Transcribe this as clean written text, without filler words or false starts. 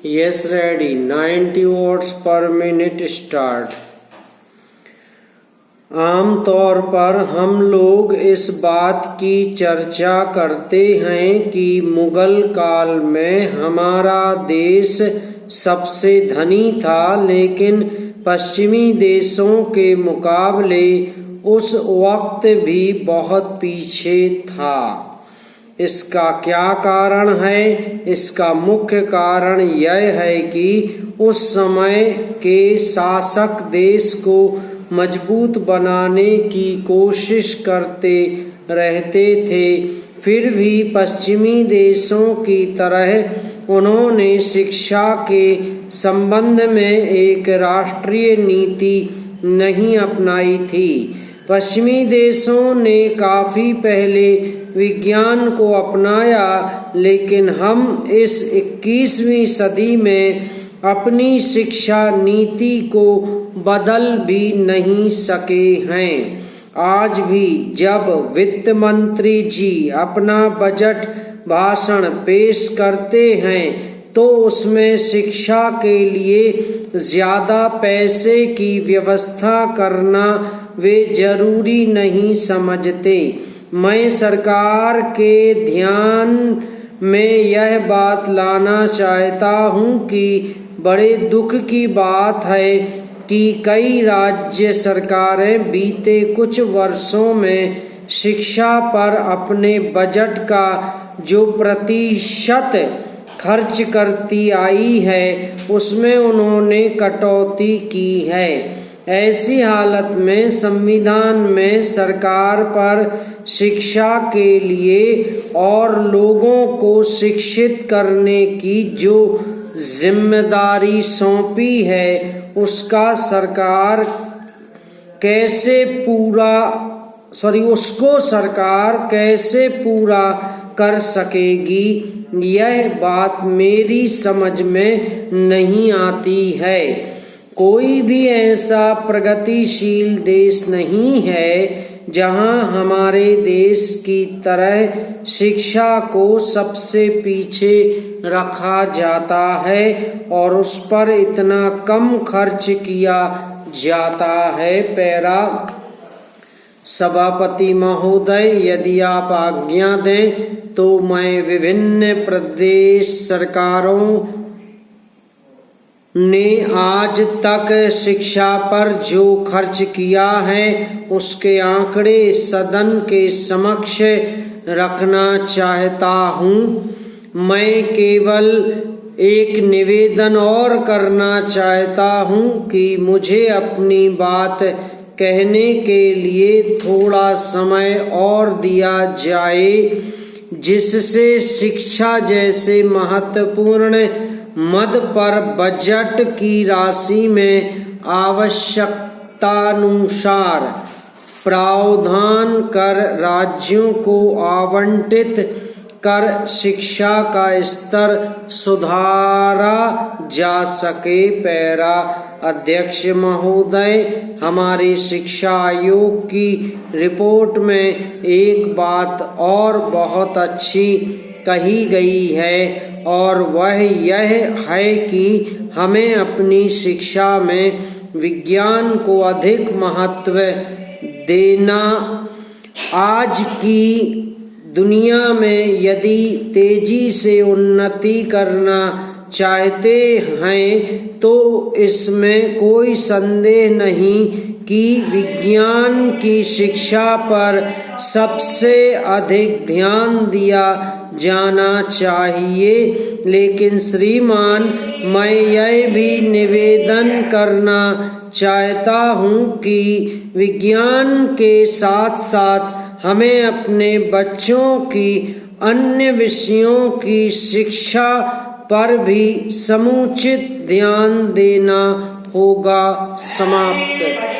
Yes, ready. 90 watts per minute start. आमतौर पर हम लोग इस बात की चर्चा करते हैं कि मुगल काल में हमारा देश सबसे धनी था, लेकिन पश्चिमी देशों के मुकाबले उस वक्त भी बहुत पीछे था। इसका क्या कारण है? इसका मुख्य कारण यह है कि उस समय के शासक देश को मजबूत बनाने की कोशिश करते रहते थे। फिर भी पश्चिमी देशों की तरह उन्होंने शिक्षा के संबंध में एक राष्ट्रीय नीति नहीं अपनाई थी। पश्चिमी देशों ने काफी पहले विज्ञान को अपनाया, लेकिन हम इस 21वीं सदी में अपनी शिक्षा नीति को बदल भी नहीं सके हैं। आज भी जब वित्त मंत्री जी अपना बजट भाषण पेश करते हैं तो उसमें शिक्षा के लिए ज्यादा पैसे की व्यवस्था करना वे जरूरी नहीं समझते। मैं सरकार के ध्यान में यह बात लाना चाहता हूं कि बड़े दुख की बात है कि कई राज्य सरकारें बीते कुछ वर्षों में शिक्षा पर अपने बजट का जो प्रतिशत खर्च करती आई है उसमें उन्होंने कटौती की है। ऐसी हालत में संविधान में सरकार पर शिक्षा के लिए और लोगों को शिक्षित करने की जो जिम्मेदारी सौंपी है उसको सरकार कैसे पूरा कर सकेगी, यह बात मेरी समझ में नहीं आती है। कोई भी ऐसा प्रगतिशील देश नहीं है जहां हमारे देश की तरह शिक्षा को सबसे पीछे रखा जाता है और उस पर इतना कम खर्च किया जाता है। पैरा सभापति महोदय, यदि आप आज्ञा दें तो मैं विभिन्न प्रदेश सरकारों ने आज तक शिक्षा पर जो खर्च किया है उसके आंकड़े सदन के समक्ष रखना चाहता हूं। मैं केवल एक निवेदन और करना चाहता हूं कि मुझे अपनी बात कहने के लिए थोड़ा समय और दिया जाए, जिससे शिक्षा जैसे महत्वपूर्ण मद पर बजट की राशि में आवश्यकतानुसार प्रावधान कर राज्यों को आवंटित कर शिक्षा का स्तर सुधारा जा सके। पैरा अध्यक्ष महोदय, हमारी शिक्षा आयोग की रिपोर्ट में एक बात और बहुत अच्छी कही गई है और वह यह है कि हमें अपनी शिक्षा में विज्ञान को अधिक महत्व देना। आज की दुनिया में यदि तेजी से उन्नति करना चाहते हैं तो इसमें कोई संदेह नहीं कि विज्ञान की शिक्षा पर सबसे अधिक ध्यान दिया जाना चाहिए। लेकिन श्रीमान, मैं यह भी निवेदन करना चाहता हूं कि विज्ञान के साथ साथ हमें अपने बच्चों की अन्य विषयों की शिक्षा पर भी समुचित ध्यान देना होगा। समाप्त।